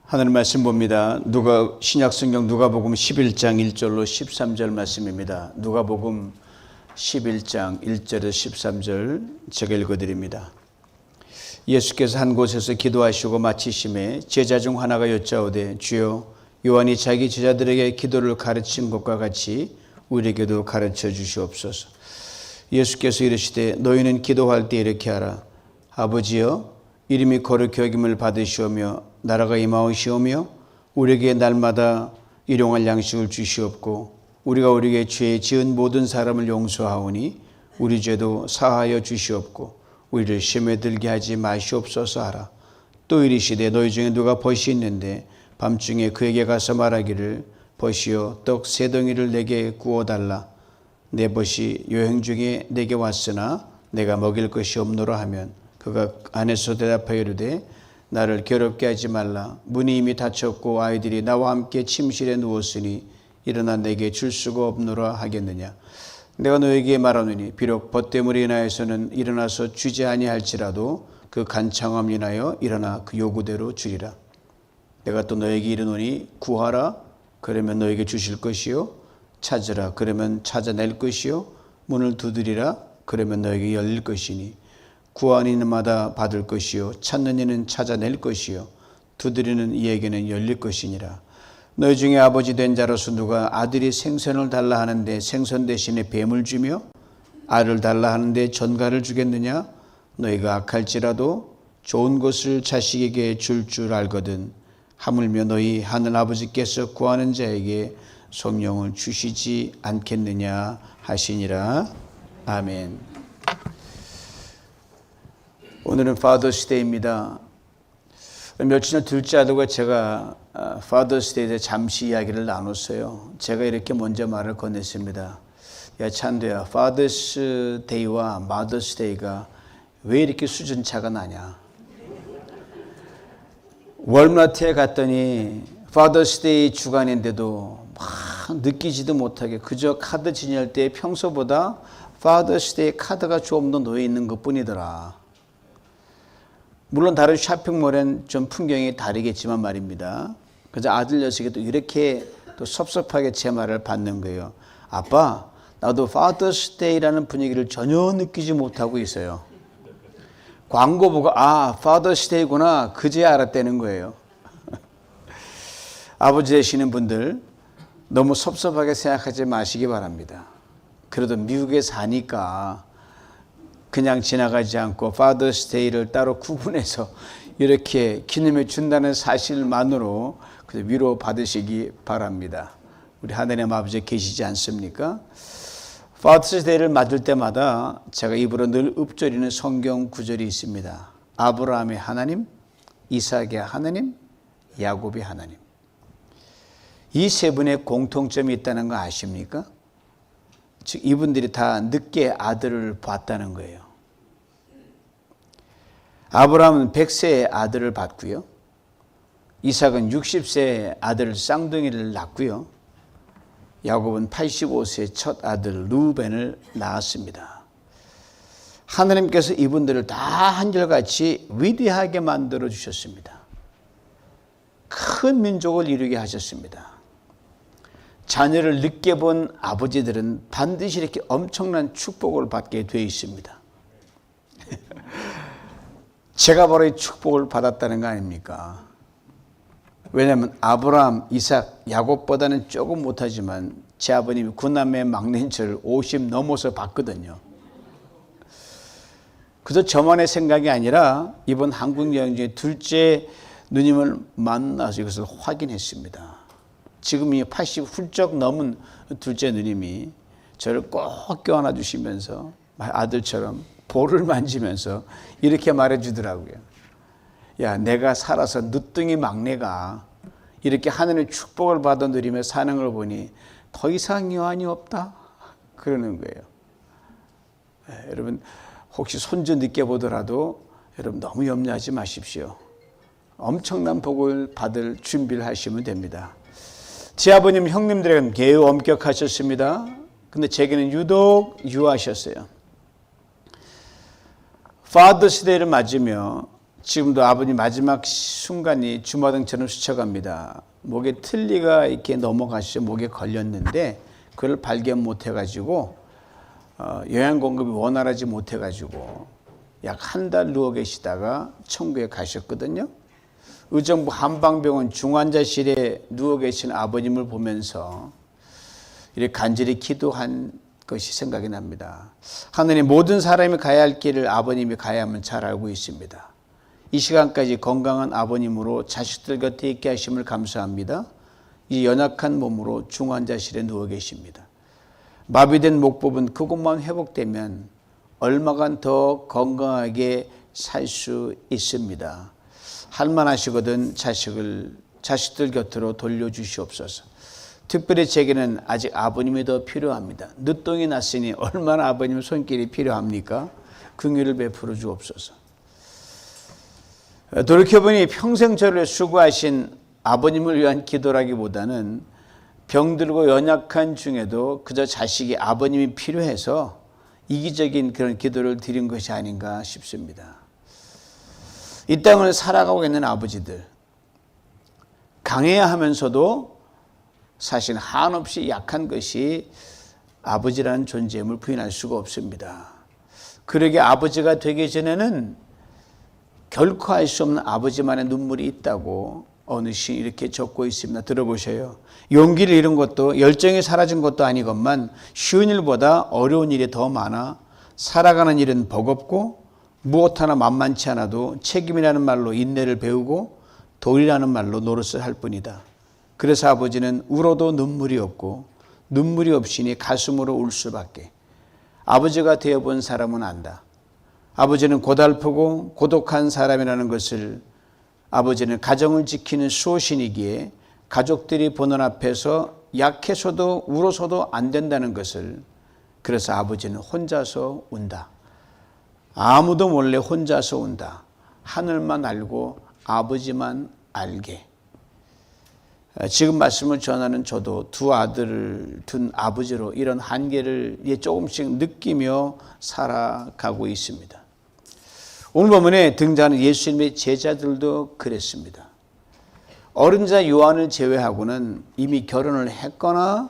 하나님 말씀 봅니다. 신약성경 누가복음 11장 1절로 13절 말씀입니다. 누가복음 11장 1절에서 13절 제가 읽어드립니다. 예수께서 한 곳에서 기도하시고 마치심에 제자 중 하나가 여짜오되 주여 요한이 자기 제자들에게 기도를 가르친 것과 같이 우리에게도 가르쳐 주시옵소서. 예수께서 이르시되 너희는 기도할 때 이렇게 하라. 아버지여 이름이 거룩히 여김을 받으시오며 나라가 임하오시오며 우리에게 날마다 일용할 양식을 주시옵고 우리가 우리에게 죄 지은 모든 사람을 용서하오니 우리 죄도 사하여 주시옵고 우리를 시험에 들게 하지 마시옵소서 하라. 또 이르시되 너희 중에 누가 벗이 있는데 밤중에 그에게 가서 말하기를 벗이여 떡 세 덩이를 내게 구워달라. 내 벗이 여행 중에 내게 왔으나 내가 먹일 것이 없노라 하면 그가 안에서 대답하여 이르되 나를 괴롭게 하지 말라. 문이 이미 닫혔고 아이들이 나와 함께 침실에 누웠으니 일어나 내게 줄 수가 없노라 하겠느냐. 내가 너에게 말하노니 비록 벗됨으로 인하여서는 일어나서 주지 아니할지라도 그 간청함 인하여 일어나 그 요구대로 주리라. 내가 또 너에게 이르노니 구하라 그러면 너에게 주실 것이요 찾으라 그러면 찾아낼 것이요 문을 두드리라 그러면 너에게 열릴 것이니 구하는 이마다 받을 것이요 찾는 이는 찾아낼 것이요 두드리는 이에게는 열릴 것이니라. 너희 중에 아버지 된 자로서 누가 아들이 생선을 달라 하는데 생선 대신에 뱀을 주며 알을 달라 하는데 전갈을 주겠느냐. 너희가 악할지라도 좋은 것을 자식에게 줄 알거든 하물며 너희 하늘 아버지께서 구하는 자에게 성령을 주시지 않겠느냐 하시니라. 아멘. 오늘은 파더스데이입니다. 며칠 전 둘째 아들과 제가 파더스데이에 대해 잠시 이야기를 나눴어요. 제가 이렇게 먼저 말을 건넸습니다. 야 찬도야, 파더스데이와 마더스데이가 왜 이렇게 수준 차가 나냐. 월마트에 갔더니 파더스데이 주간인데도 막 느끼지도 못하게 그저 카드 지낼 때 평소보다 파더스데이 카드가 좀 더 놓여 있는 것 뿐이더라. 물론 다른 쇼핑몰엔 좀 풍경이 다르겠지만 말입니다. 그래서 아들 녀석이 또 이렇게 또 섭섭하게 제 말을 받는 거예요. 아빠, 나도 파더스데이라는 분위기를 전혀 느끼지 못하고 있어요. 광고 보고 파더스데이구나 그제야 알았다는 거예요. 아버지 되시는 분들 너무 섭섭하게 생각하지 마시기 바랍니다. 그래도 미국에 사니까 그냥 지나가지 않고 파더스데이를 따로 구분해서 이렇게 기념해 준다는 사실만으로 위로 받으시기 바랍니다. 우리 하나님 아버지 계시지 않습니까? 파더스데이를 맞을 때마다 제가 입으로 늘 읊조리는 성경 구절이 있습니다. 아브라함의 하나님, 이삭의 하나님, 야곱의 하나님. 이 세 분의 공통점이 있다는 거 아십니까? 즉 이분들이 다 늦게 아들을 봤다는 거예요. 아브라함은 100세의 아들을 봤고요. 이삭은 60세의 아들 쌍둥이를 낳고요. 야곱은 85세의 첫 아들 루벤을 낳았습니다. 하나님께서 이분들을 다 한결같이 위대하게 만들어 주셨습니다. 큰 민족을 이루게 하셨습니다. 자녀를 늦게 본 아버지들은 반드시 이렇게 엄청난 축복을 받게 되어 있습니다. 제가 바로 이 축복을 받았다는 거 아닙니까? 왜냐하면 아브라함, 이삭, 야곱보다는 조금 못하지만 제 아버님이 9남매 막내인 저를 50 넘어서 봤거든요. 그저 저만의 생각이 아니라 이번 한국 여행 중에 둘째 누님을 만나서 이것을 확인했습니다. 지금 이 80 훌쩍 넘은 둘째 누님이 저를 꼭 껴안아 주시면서 아들처럼 볼을 만지면서 이렇게 말해주더라고요. 야, 내가 살아서 늦둥이 막내가 이렇게 하늘의 축복을 받아 누리며 사는 걸 보니 더 이상 여한이 없다 그러는 거예요. 여러분 혹시 손주 늦게 보더라도 여러분 너무 염려하지 마십시오. 엄청난 복을 받을 준비를 하시면 됩니다. 제 아버님 형님들에게는 매우 엄격하셨습니다. 근데 제게는 유독 유하셨어요. 파더스데이를 맞으며 지금도 아버님 마지막 순간이 주마등처럼 스쳐갑니다. 목에 틀니가 이렇게 넘어가시죠. 목에 걸렸는데 그걸 발견 못 해가지고 영양 공급이 원활하지 못해가지고 약 한 달 누워 계시다가 천국에 가셨거든요. 의정부 한방병원 중환자실에 누워 계신 아버님을 보면서 이렇게 간절히 기도한 것이 생각이 납니다. 하느님, 모든 사람이 가야 할 길을 아버님이 가야만 잘 알고 있습니다. 이 시간까지 건강한 아버님으로 자식들 곁에 있게 하심을 감사합니다. 이 연약한 몸으로 중환자실에 누워 계십니다. 마비된 목 부분 그것만 회복되면 얼마간 더 건강하게 살 수 있습니다. 할만하시거든 자식들 곁으로 돌려주시옵소서. 특별히 제게는 아직 아버님이 더 필요합니다. 늦동이 났으니 얼마나 아버님 손길이 필요합니까? 긍휼을 베풀어 주옵소서. 돌이켜보니 평생 저를 수고하신 아버님을 위한 기도라기보다는 병들고 연약한 중에도 그저 자식이 아버님이 필요해서 이기적인 그런 기도를 드린 것이 아닌가 싶습니다. 이 땅을 살아가고 있는 아버지들, 강해야 하면서도 사실 한없이 약한 것이 아버지라는 존재임을 부인할 수가 없습니다. 그러게 아버지가 되기 전에는 결코 알 수 없는 아버지만의 눈물이 있다고 어느 시 이렇게 적고 있습니다. 들어보셔요. 용기를 잃은 것도 열정이 사라진 것도 아니건만 쉬운 일보다 어려운 일이 더 많아 살아가는 일은 버겁고 무엇 하나 만만치 않아도 책임이라는 말로 인내를 배우고 도리라는 말로 노릇을 할 뿐이다. 그래서 아버지는 울어도 눈물이 없고 눈물이 없이니 가슴으로 울 수밖에. 아버지가 되어본 사람은 안다. 아버지는 고달프고 고독한 사람이라는 것을, 아버지는 가정을 지키는 수호신이기에 가족들이 보는 앞에서 약해서도 울어서도 안 된다는 것을, 그래서 아버지는 혼자서 운다. 아무도 몰래 혼자서 운다. 하늘만 알고 아버지만 알게. 지금 말씀을 전하는 저도 두 아들을 둔 아버지로 이런 한계를 조금씩 느끼며 살아가고 있습니다. 오늘 본문에 등장하는 예수님의 제자들도 그랬습니다. 어른자 요한을 제외하고는 이미 결혼을 했거나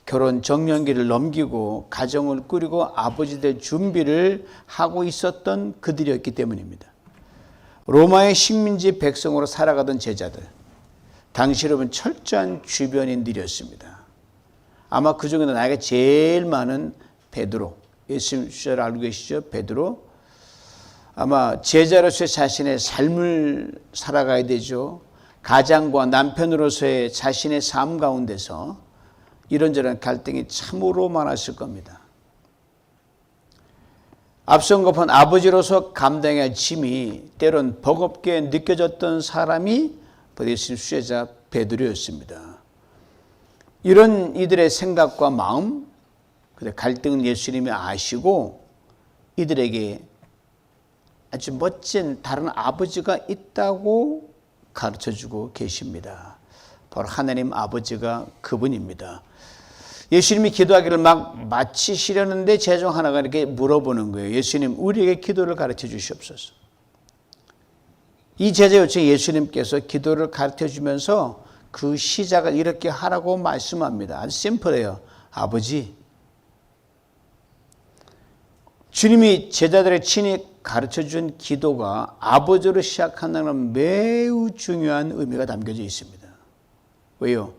결혼 정년기를 넘기고 가정을 꾸리고 아버지 될 준비를 하고 있었던 그들이었기 때문입니다. 로마의 식민지 백성으로 살아가던 제자들, 당시로 보면 철저한 주변인들이었습니다. 아마 그 중에는 나이가 제일 많은 베드로, 예수님 시절 알고 계시죠? 베드로. 아마 제자로서의 자신의 삶을 살아가야 되죠. 가장과 남편으로서의 자신의 삶 가운데서 이런저런 갈등이 참으로 많았을 겁니다. 앞선 것은 아버지로서 감당해야 할 짐이 때론 버겁게 느껴졌던 사람이 예수님 수제자 베드로였습니다. 이런 이들의 생각과 마음, 갈등은 예수님이 아시고 이들에게 아주 멋진 다른 아버지가 있다고 가르쳐주고 계십니다. 바로 하나님 아버지가 그분입니다. 예수님이 기도하기를 막 마치시려는데 제자 중 하나가 이렇게 물어보는 거예요. 예수님, 우리에게 기도를 가르쳐 주시옵소서. 이 제자 요청에 예수님께서 기도를 가르쳐 주면서 그 시작을 이렇게 하라고 말씀합니다. 아주 심플해요. 아버지. 주님이 제자들의 친히 가르쳐준 기도가 아버지로 시작한다는 매우 중요한 의미가 담겨져 있습니다. 왜요?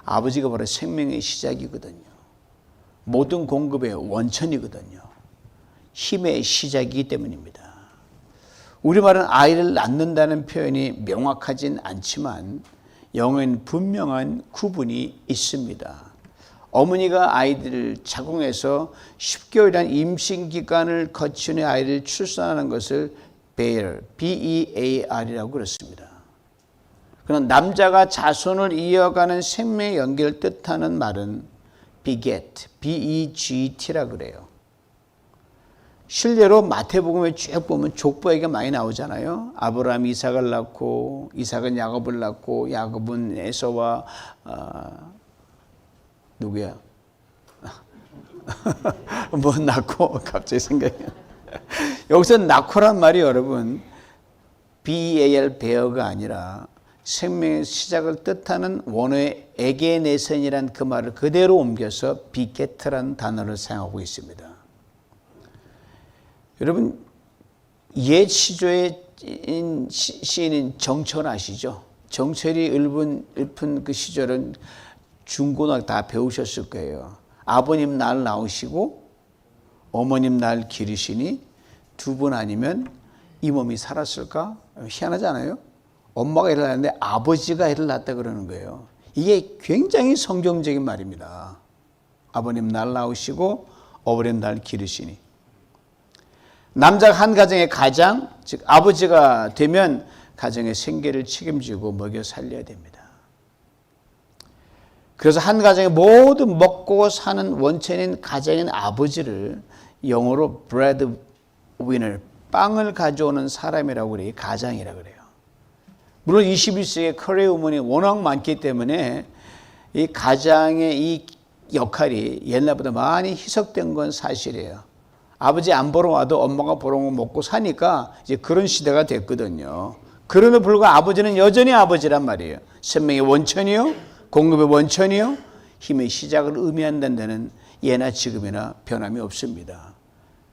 아버지가 바로 생명의 시작이거든요. 모든 공급의 원천이거든요. 힘의 시작이기 때문입니다. 우리말은 아이를 낳는다는 표현이 명확하진 않지만 영어에는 분명한 구분이 있습니다. 어머니가 아이들을 자궁에서 10개월이라는 임신기간을 거친 후에 아이를 출산하는 것을 bear, B-E-A-R이라고 그렇습니다. 그러나 남자가 자손을 이어가는 생명의 연결을 뜻하는 말은 beget, B-E-G-T라고 그래요. 실제로 마태복음에 쭉 보면 족보 얘기가 많이 나오잖아요. 아브라함이 이삭을 낳고 이삭은 야곱을 낳고 야곱은 에서와 누구야? 뭐 낳고 갑자기 생각이 여기서 낳고란 말이 여러분 BAL 베어가 아니라 생명의 시작을 뜻하는 원어의 에게네센이란 그 말을 그대로 옮겨서 비게트라는 단어를 사용하고 있습니다. 여러분, 옛 시조의 시인인 정철 아시죠? 정철이 읊은 그 시절은 중고등학교 다 배우셨을 거예요. 아버님 날 낳으시고 어머님 날 기르시니 두 분 아니면 이 몸이 살았을까? 희한하잖아요. 엄마가 애를 낳았는데 아버지가 애를 낳았다 그러는 거예요. 이게 굉장히 성경적인 말입니다. 아버님 날 낳으시고 어머님 날 기르시니. 남자가 한 가정의 가장, 즉 아버지가 되면 가정의 생계를 책임지고 먹여 살려야 됩니다. 그래서 한 가정의 모든 먹고 사는 원천인 가정인 아버지를 영어로 bread winner, 빵을 가져오는 사람이라고 그래요. 가장이라고 그래요. 물론 21세기에 커리어 우먼이 워낙 많기 때문에 이 가장의 이 역할이 옛날보다 많이 희석된 건 사실이에요. 아버지 안 보러 와도 엄마가 보러 오고 먹고 사니까 이제 그런 시대가 됐거든요. 그럼에도 불구하고 아버지는 여전히 아버지란 말이에요. 생명의 원천이요, 공급의 원천이요, 힘의 시작을 의미한다는 데는 예나 지금이나 변함이 없습니다.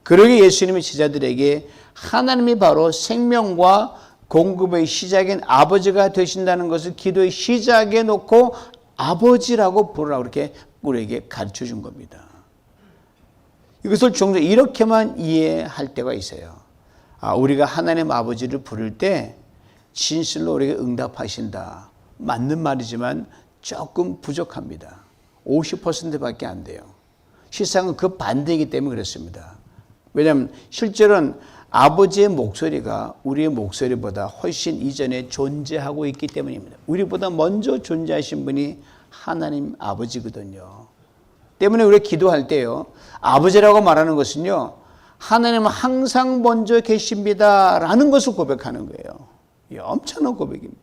그러기에 예수님의 제자들에게 하나님이 바로 생명과 공급의 시작인 아버지가 되신다는 것을 기도의 시작에 놓고 아버지라고 부르라고 이렇게 우리에게 가르쳐 준 겁니다. 이것을 종종 이렇게만 이해할 때가 있어요. 우리가 하나님 아버지를 부를 때 진실로 우리에게 응답하신다. 맞는 말이지만 조금 부족합니다. 50%밖에 안 돼요. 실상은 그 반대이기 때문에 그렇습니다. 왜냐하면 실제로는 아버지의 목소리가 우리의 목소리보다 훨씬 이전에 존재하고 있기 때문입니다. 우리보다 먼저 존재하신 분이 하나님 아버지거든요. 때문에 우리가 기도할 때요, 아버지라고 말하는 것은요, 하나님은 항상 먼저 계십니다 라는 것을 고백하는 거예요. 이 엄청난 고백입니다.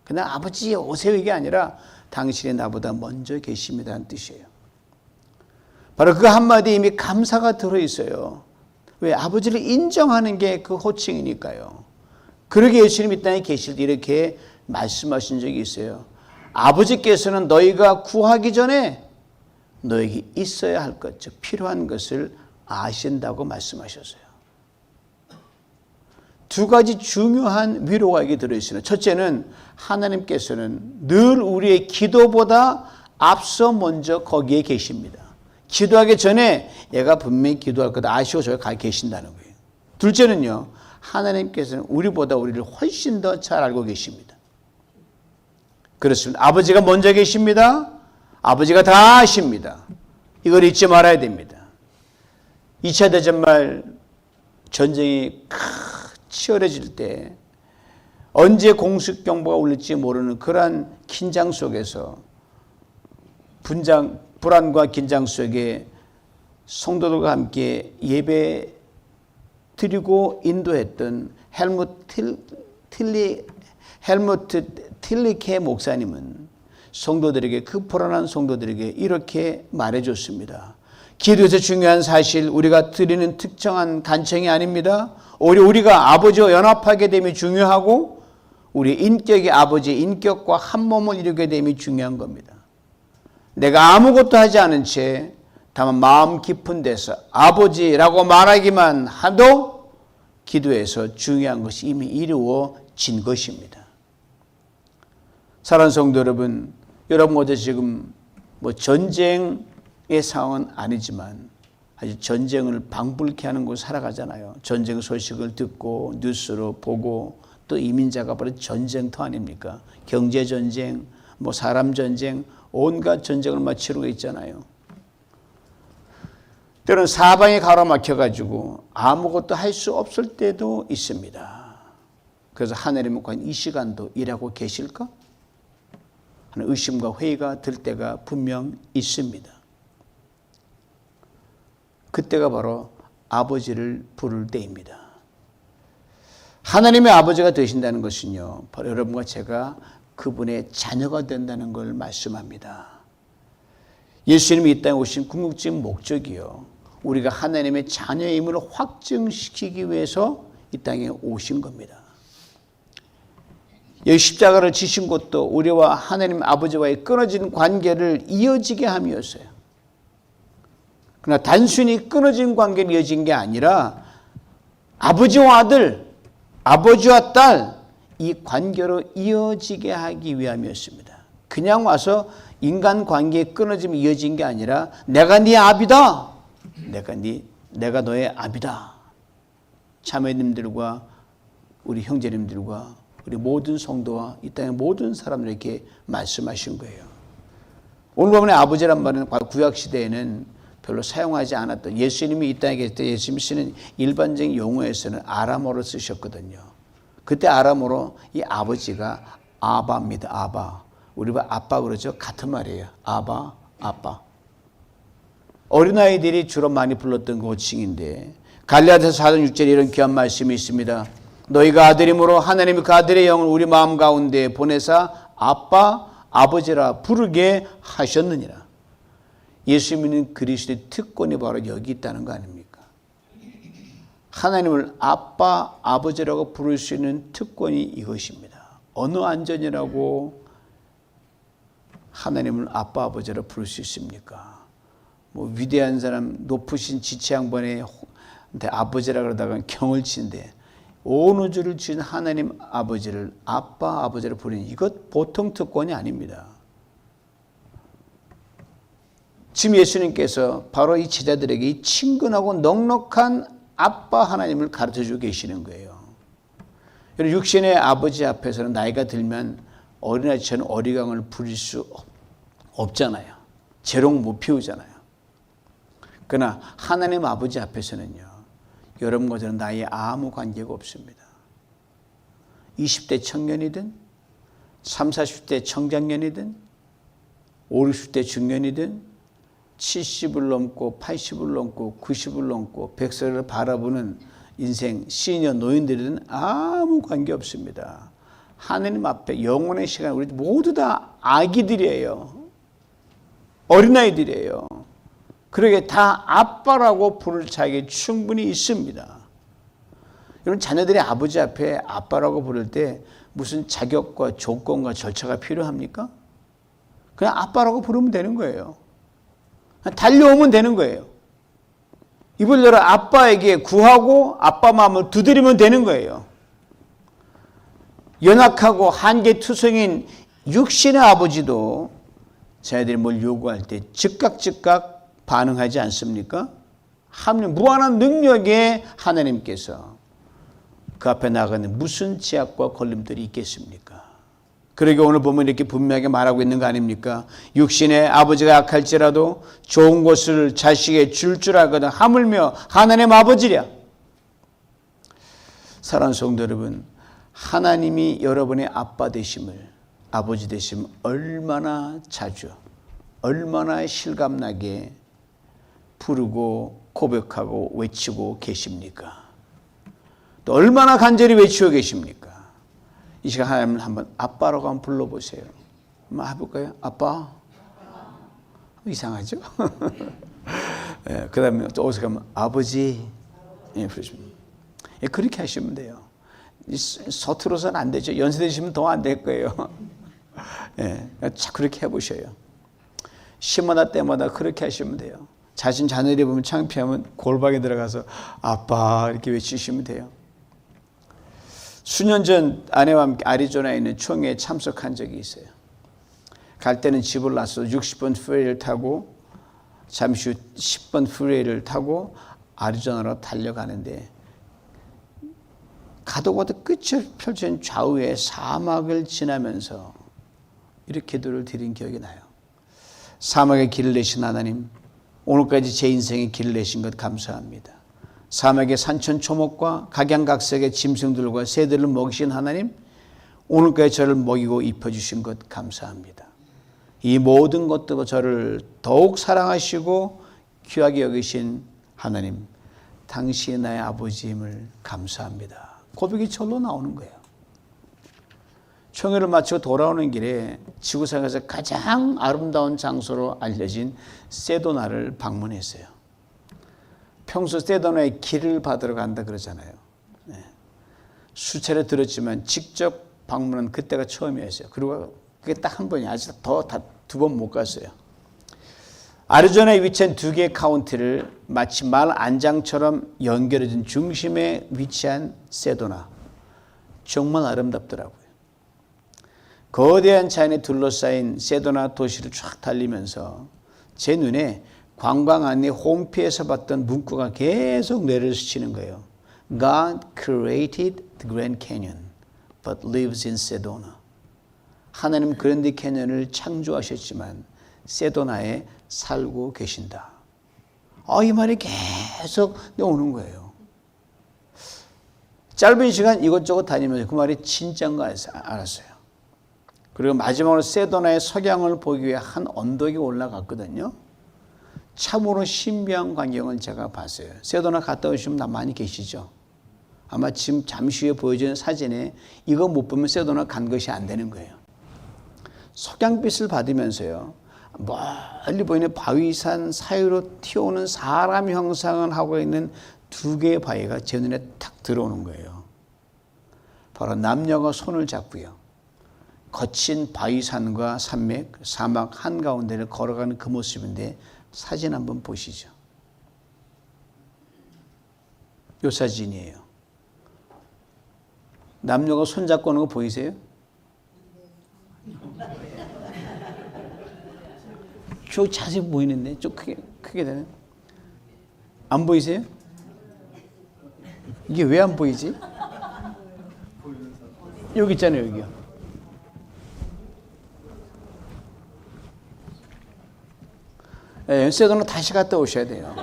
그냥 아버지 오세요 이게 아니라 당신이 나보다 먼저 계십니다 하는 뜻이에요. 바로 그 한마디에 이미 감사가 들어있어요. 왜? 아버지를 인정하는 게 그 호칭이니까요. 그러게 예수님 이 땅에 계실 때 이렇게 말씀하신 적이 있어요. 아버지께서는 너희가 구하기 전에 너에게 있어야 할 것, 즉 필요한 것을 아신다고 말씀하셨어요. 두 가지 중요한 위로가 여기 들어있어요. 첫째는 하나님께서는 늘 우리의 기도보다 앞서 먼저 거기에 계십니다. 기도하기 전에 얘가 분명히 기도할 거다 아시고 저기 가 계신다는 거예요. 둘째는요, 하나님께서는 우리보다 우리를 훨씬 더 잘 알고 계십니다. 그렇습니다. 아버지가 먼저 계십니다. 아버지가 다 아십니다. 이걸 잊지 말아야 됩니다. 2차 대전 말 전쟁이 치열해질 때 언제 공습경보가 울릴지 모르는 그러한 긴장 속에서 불안과 긴장 속에 성도들과 함께 예배 드리고 인도했던 헬무트 틸리케 목사님은 성도들에게, 그 불안한 성도들에게 이렇게 말해줬습니다. 기도에서 중요한 사실, 우리가 드리는 특정한 간청이 아닙니다. 오히려 우리가 아버지와 연합하게 됨이 중요하고 우리 인격이 아버지의 인격과 한 몸을 이루게 됨이 중요한 겁니다. 내가 아무것도 하지 않은 채 다만 마음 깊은 데서 아버지라고 말하기만 하도 기도에서 중요한 것이 이미 이루어진 것입니다. 사랑하는 성도 여러분, 여러분 어제 지금 전쟁의 상황은 아니지만 아주 전쟁을 방불케 하는 곳 살아가잖아요. 전쟁 소식을 듣고 뉴스로 보고 또 이민자가 바로 전쟁터 아닙니까? 경제 전쟁, 사람 전쟁, 온갖 전쟁을 치르고 있잖아요. 때로는 사방이 가로막혀가지고 아무것도 할 수 없을 때도 있습니다. 그래서 하나님은 과연 이 시간도 일하고 계실까? 하는 의심과 회의가 들 때가 분명 있습니다. 그때가 바로 아버지를 부를 때입니다. 하나님의 아버지가 되신다는 것은요, 바로 여러분과 제가 그분의 자녀가 된다는 걸 말씀합니다. 예수님이 이 땅에 오신 궁극적인 목적이요, 우리가 하나님의 자녀임을 확증시키기 위해서 이 땅에 오신 겁니다. 여기 십자가를 지신 것도 우리와 하나님 아버지와의 끊어진 관계를 이어지게 함이었어요. 그러나 단순히 끊어진 관계를 이어진 게 아니라 아버지와 아들, 아버지와 딸, 이 관계로 이어지게 하기 위함이었습니다. 그냥 와서 인간 관계에 끊어짐이 이어진 게 아니라 내가 네 아비다. 내가 너의 아비다. 자매님들과 우리 형제님들과 우리 모든 성도와 이 땅의 모든 사람들에게 말씀하신 거예요. 오늘 보면 아버지란 말은 구약시대에는 별로 사용하지 않았던, 예수님이 이 땅에 계실 때 예수님이 쓰는 일반적인 용어에서는 아람어로 쓰셨거든요. 그때 아람어로 이 아버지가 아바입니다. 아바. 우리가 아빠 그러죠. 같은 말이에요. 아바, 아빠. 어린아이들이 주로 많이 불렀던 그 호칭인데 갈라디아서 4장 6절에 이런 귀한 말씀이 있습니다. 너희가 아들이므로 하나님이 그 아들의 영을 우리 마음 가운데 보내사 아빠, 아버지라 부르게 하셨느니라. 예수 믿는 그리스도의 특권이 바로 여기 있다는 거 아닙니까? 하나님을 아빠, 아버지라고 부를 수 있는 특권이 이것입니다. 어느 안전이라고 하나님을 아빠, 아버지라 부를 수 있습니까? 뭐 위대한 사람, 높으신 지체 양반의 아버지라 그러다가 경을 치는데 온 우주를 지은 하나님 아버지를 아빠, 아버지라 부르는 이것 보통 특권이 아닙니다. 지금 예수님께서 바로 이 제자들에게 이 친근하고 넉넉한 아빠 하나님을 가르쳐주고 계시는 거예요. 육신의 아버지 앞에서는 나이가 들면 어린아이처럼 어리광을 부릴 수 없잖아요. 재롱 못 피우잖아요. 그러나 하나님 아버지 앞에서는요, 여러분과 저는 나이에 아무 관계가 없습니다. 20대 청년이든 30, 40대 청장년이든 50, 60대 중년이든 70을 넘고 80을 넘고 90을 넘고 100세를 바라보는 인생 시니어 노인들은 아무 관계 없습니다. 하나님 앞에 영원의 시간, 우리 모두 다 아기들이에요. 어린아이들이에요. 그러게 다 아빠라고 부를 자격이 충분히 있습니다. 여러분, 자녀들이 아버지 앞에 아빠라고 부를 때 무슨 자격과 조건과 절차가 필요합니까? 그냥 아빠라고 부르면 되는 거예요. 달려오면 되는 거예요. 입을 열어 아빠에게 구하고 아빠 마음을 두드리면 되는 거예요. 연약하고 한계투성인 육신의 아버지도 자녀들이 뭘 요구할 때 즉각 반응하지 않습니까? 무한한 능력의 하나님께서 그 앞에 나가는 무슨 제약과 걸림들이 있겠습니까? 그러게 오늘 보면 이렇게 분명하게 말하고 있는 거 아닙니까? 육신의 아버지가 약할지라도 좋은 것을 자식에게 줄 알거든 하물며 하나님 아버지랴. 사랑하는 성도 여러분, 하나님이 여러분의 아빠 되심을, 아버지 되심을 얼마나 자주, 얼마나 실감나게 부르고 고백하고 외치고 계십니까? 또 얼마나 간절히 외치고 계십니까? 이 시간 하나님을 한번 아빠라고 한번 불러보세요. 한번 해볼까요? 아빠. 이상하죠? 네, 그 다음에 또 어디서 가면 아버지. 예, 그렇게 하시면 돼요. 서투러서는 안 되죠. 연세 되시면 더 안 될 거예요. 예, 그렇게 해보셔요. 시마다 때마다 그렇게 하시면 돼요. 자녀들이 보면 창피하면 골방에 들어가서 아빠 이렇게 외치시면 돼요. 수년 전 아내와 함께 애리조나에 있는 총회에 참석한 적이 있어요. 갈 때는 집을 나서 60번 프리웨이를 타고 잠시 후 10번 프리웨이를 타고 애리조나로 달려가는데 가도 끝을 펼친 좌우의 사막을 지나면서 이렇게 기도를 드린 기억이 나요. 사막의 길을 내신 하나님, 오늘까지 제 인생의 길을 내신 것 감사합니다. 사막의 산천초목과 각양각색의 짐승들과 새들을 먹이신 하나님, 오늘까지 저를 먹이고 입혀주신 것 감사합니다. 이 모든 것들과 저를 더욱 사랑하시고 귀하게 여기신 하나님, 당신이 나의 아버지임을 감사합니다. 고백이 절로 나오는 거예요. 총회를 마치고 돌아오는 길에 지구상에서 가장 아름다운 장소로 알려진 세도나를 방문했어요. 평소 세도나의 길을 받으러 간다 그러잖아요. 네. 수차례 들었지만 직접 방문은 그때가 처음이었어요. 그리고 그게 딱 한 번이 아직 더 두 번 못 갔어요. 아리조나에 위치한 두 개의 카운티를 마치 말 안장처럼 연결해진 중심에 위치한 세도나. 정말 아름답더라고요. 거대한 자연에 둘러싸인 세도나 도시를 쫙 달리면서 제 눈에 관광 안내 홈피에서 봤던 문구가 계속 뇌를 스치는 거예요. God created the Grand Canyon, but lives in Sedona. 하나님 그랜드 캐년을 창조하셨지만 세도나에 살고 계신다. 이 말이 계속 오는 거예요. 짧은 시간 이것저것 다니면서 그 말이 진짜인 거 알았어요. 그리고 마지막으로 세도나의 석양을 보기 위해 한 언덕에 올라갔거든요. 참으로 신비한 광경을 제가 봤어요. 세도나 갔다 오시면 다 많이 계시죠? 아마 지금 잠시 후에 보여주는 사진에 이거 못 보면 세도나 간 것이 안 되는 거예요. 석양빛을 받으면서요. 멀리 보이는 바위산 사이로 튀어오는 사람 형상을 하고 있는 두 개의 바위가 제 눈에 탁 들어오는 거예요. 바로 남녀가 손을 잡고요. 거친 바위산과 산맥, 사막 한가운데를 걸어가는 그 모습인데 사진 한번 보시죠. 이 사진이에요. 남녀가 손잡고 오는 거 보이세요? 좀 자세히 보이는데 좀 크게 되네. 안 보이세요? 이게 왜 안 보이지? 여기 있잖아요, 여기요. 세도나 다시 갔다 오셔야 돼요.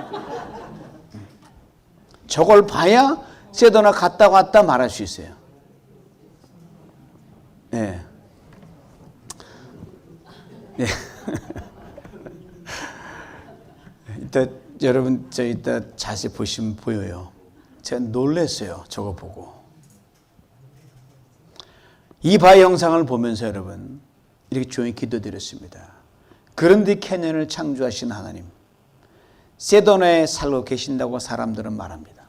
저걸 봐야 세도나 갔다 왔다 말할 수 있어요. 네. 네. 이따 여러분 저 이따 자세히 보시면 보여요. 제가 놀랐어요. 저거 보고. 이 바위 영상을 보면서 여러분 이렇게 조용히 기도드렸습니다. 그랜드 캐년을 창조하신 하나님, 세도나에 살고 계신다고 사람들은 말합니다.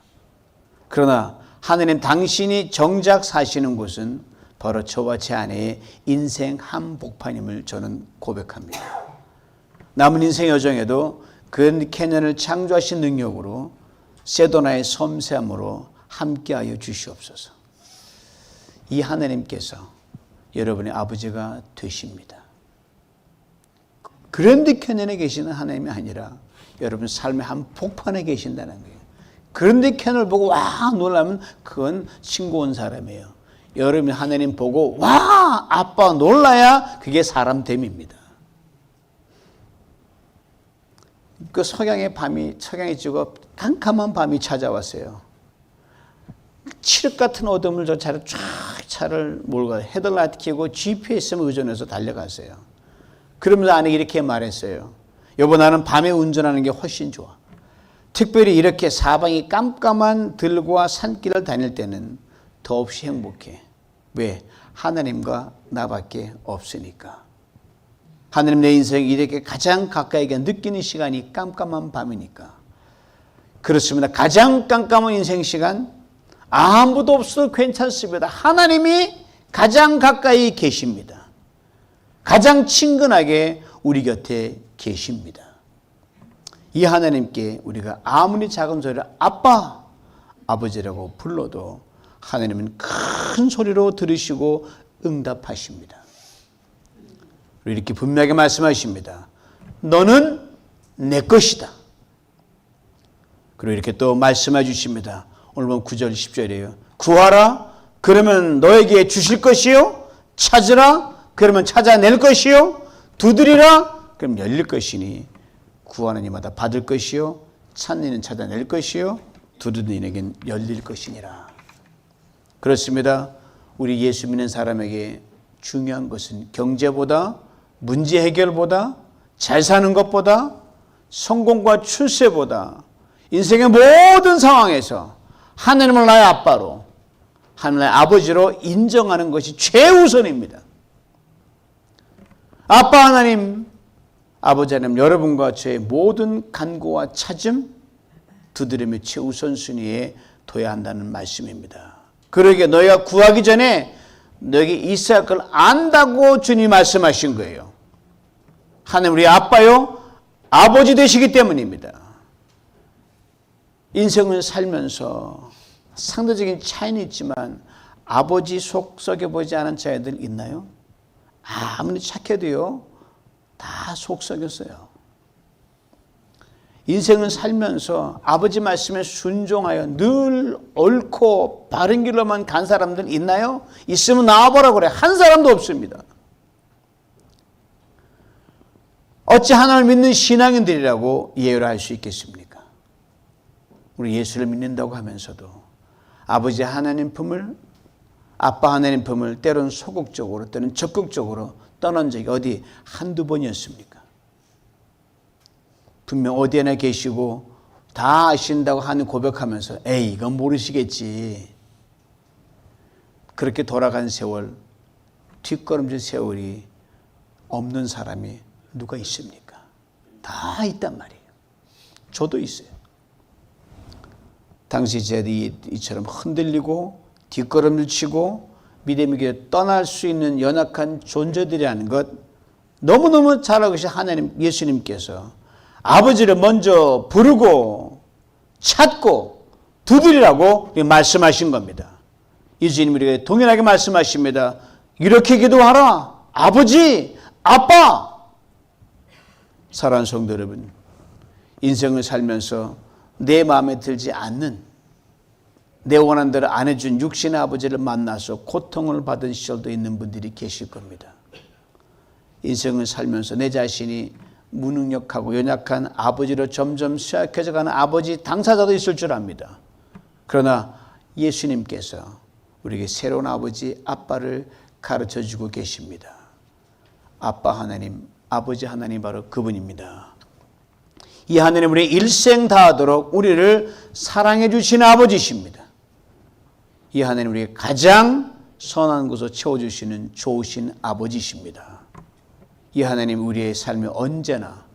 그러나 하나님 당신이 정작 사시는 곳은 바로 저와 제 아내의 인생 한복판임을 저는 고백합니다. 남은 인생 여정에도 그랜드 캐년을 창조하신 능력으로 세도나의 섬세함으로 함께하여 주시옵소서. 이 하나님께서 여러분의 아버지가 되십니다. 그랜드 캐년에 계시는 하나님이 아니라 여러분 삶의 한 복판에 계신다는 거예요. 그랜드 캐년을 보고 와 놀라면 그건 신고 온 사람이에요. 여러분이 하나님 보고 와 아빠 놀라야 그게 사람됨입니다. 그 석양이 지고 캄캄한 밤이 찾아왔어요. 칠흑 같은 어둠을 저 차를 몰고 헤드라이트 켜고 GPS에 의존해서 달려갔어요. 그러면서 아내가 이렇게 말했어요. 여보 나는 밤에 운전하는 게 훨씬 좋아. 특별히 이렇게 사방이 깜깜한 들과 산길을 다닐 때는 더없이 행복해. 왜? 하나님과 나밖에 없으니까. 하나님 내 인생 이렇게 가장 가까이 느끼는 시간이 깜깜한 밤이니까. 그렇습니다. 가장 깜깜한 인생 시간 아무도 없어도 괜찮습니다. 하나님이 가장 가까이 계십니다. 가장 친근하게 우리 곁에 계십니다. 이 하나님께 우리가 아무리 작은 소리로 아빠, 아버지라고 불러도 하나님은 큰 소리로 들으시고 응답하십니다. 이렇게 분명하게 말씀하십니다. 너는 내 것이다. 그리고 이렇게 또 말씀해 주십니다. 오늘 보면 9절 10절이에요. 구하라 그러면 너에게 주실 것이요. 찾으라 그러면 찾아낼 것이요. 두드리라 그럼 열릴 것이니 구하는 이마다 받을 것이요. 찾는 이는 찾아낼 것이요. 두드리는 이에겐 열릴 것이니라. 그렇습니다. 우리 예수 믿는 사람에게 중요한 것은 경제보다 문제 해결보다 잘 사는 것보다 성공과 출세보다 인생의 모든 상황에서 하나님을 나의 아빠로 하나님의 아버지로 인정하는 것이 최우선입니다. 아빠 하나님, 아버지 하나님 여러분과 저의 모든 간구와 찾음 두드림의 최우선순위에 둬야 한다는 말씀입니다. 그러기에 너희가 구하기 전에 너에게 이삭을 안다고 주님이 말씀하신 거예요. 하나님 우리 아빠요, 아버지 되시기 때문입니다. 인생을 살면서 상대적인 차이는 있지만 아버지 속썩여 보지 않은 자애들 있나요? 아무리 착해도요, 다 속썩였어요. 인생을 살면서 아버지 말씀에 순종하여 늘 옳고 바른 길로만 간 사람들 있나요? 있으면 나와보라 그래. 한 사람도 없습니다. 어찌 하나님을 믿는 신앙인들이라고 예외를 할 수 있겠습니까? 우리 예수를 믿는다고 하면서도 아버지 하나님 품을, 아빠 하나님 품을 때로는 소극적으로 때로는 적극적으로 떠난 적이 어디 한두 번이었습니까? 분명 어디에나 계시고 다 아신다고 하는 고백하면서 에이 이건 모르시겠지. 그렇게 돌아간 세월, 뒷걸음질 세월이 없는 사람이 누가 있습니까? 다 있단 말이에요. 저도 있어요. 당시 제들이 이처럼 흔들리고 뒷걸음질 치고 믿음에게 떠날 수 있는 연약한 존재들이라는 것 너무너무 잘 알고 계신 하나님, 예수님께서 아버지를 먼저 부르고 찾고 두드리라고 말씀하신 겁니다. 이 주님이 우리에게 동일하게 말씀하십니다. 이렇게 기도하라. 아버지, 아빠. 사랑하는 성도 여러분, 인생을 살면서 내 마음에 들지 않는, 내 원하는 대로 안 해준 육신의 아버지를 만나서 고통을 받은 시절도 있는 분들이 계실 겁니다. 인생을 살면서 내 자신이 무능력하고 연약한 아버지로 점점 쇠약해져가는 아버지 당사자도 있을 줄 압니다. 그러나 예수님께서 우리에게 새로운 아버지, 아빠를 가르쳐주고 계십니다. 아빠 하나님, 아버지 하나님 바로 그분입니다. 이 하나님 우리 일생 다하도록 우리를 사랑해 주시는 아버지십니다. 이 하나님 우리에게 가장 선한 것으로 채워주시는 좋으신 아버지십니다. 이 하나님 우리의 삶에 언제나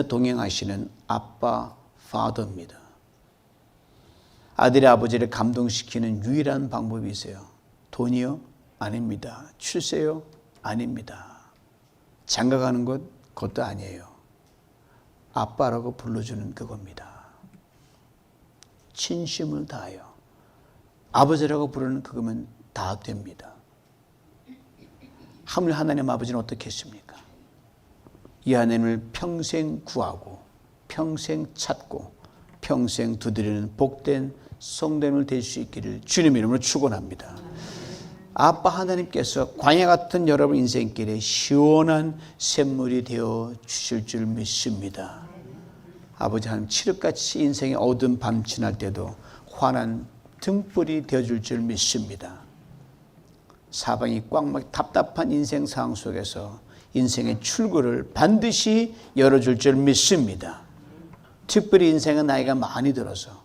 동행하시는 아빠, 파더입니다. 아들의 아버지를 감동시키는 유일한 방법이세요. 돈이요? 아닙니다. 출세요? 아닙니다. 장가가는 것? 그것도 아니에요. 아빠라고 불러주는 그겁니다. 진심을 다하여 아버지라고 부르는 그거면 다 됩니다. 하물 하나님 아버지는 어떻게 했습니까? 이 하나님을 평생 구하고 평생 찾고 평생 두드리는 복된 성도님을 될 수 있기를 주님 이름으로 축원합니다. 아빠 하나님께서 광야 같은 여러분 인생길에 시원한 샘물이 되어 주실 줄 믿습니다. 아버지 하나님 칠흑같이 인생의 어두운 밤 지날 때도 환한 등불이 되어줄 줄 믿습니다. 사방이 꽉 막 답답한 인생 상황 속에서 인생의 출구를 반드시 열어줄 줄 믿습니다. 특별히 인생은 나이가 많이 들어서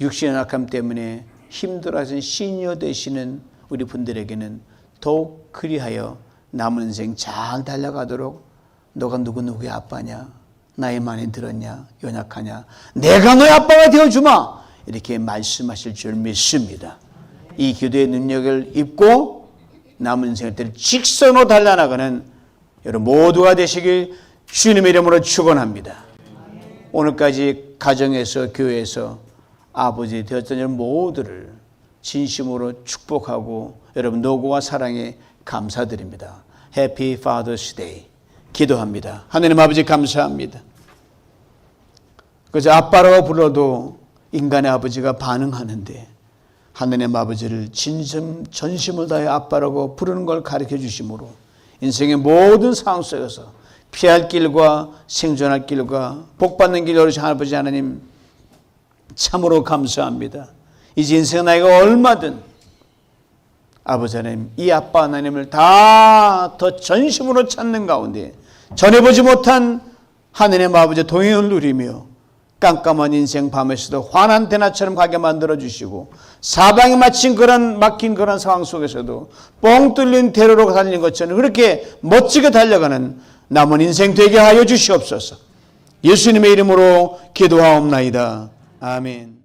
육신의 약함 때문에 힘들어하신 시니어 되시는 우리 분들에게는 더욱 그리하여 남은 인생 잘 달려가도록 너가 누구의 아빠냐? 나이 많이 들었냐? 연약하냐? 내가 너의 아빠가 되어주마! 이렇게 말씀하실 줄 믿습니다. 이 기도의 능력을 입고 남은 인생을 직선으로 달려나가는 여러분 모두가 되시길 주님의 이름으로 축원합니다. 오늘까지 가정에서 교회에서 아버지 되었던 여러분 모두를 진심으로 축복하고 여러분 노고와 사랑에 감사드립니다. 해피 파더스 데이 기도합니다. 하나님 아버지 감사합니다. 그저 아빠라고 불러도 인간의 아버지가 반응하는데 하나님 아버지를 진심 전심을 다해 아빠라고 부르는 걸 가르쳐 주심으로 인생의 모든 상황 속에서 피할 길과 생존할 길과 복받는 길 열으신 아버지 하나님 참으로 감사합니다. 이제 인생 나이가 얼마든 아버지 하나님 이 아빠 하나님을 다 더 전심으로 찾는 가운데 전해보지 못한 하나님 아버지의 동행을 누리며 깜깜한 인생 밤에서도 환한 대낮처럼 가게 만들어주시고 사방에 막힌 그런 상황 속에서도 뻥 뚫린 대로로 달리는 것처럼 그렇게 멋지게 달려가는 남은 인생 되게 하여 주시옵소서. 예수님의 이름으로 기도하옵나이다. 아멘.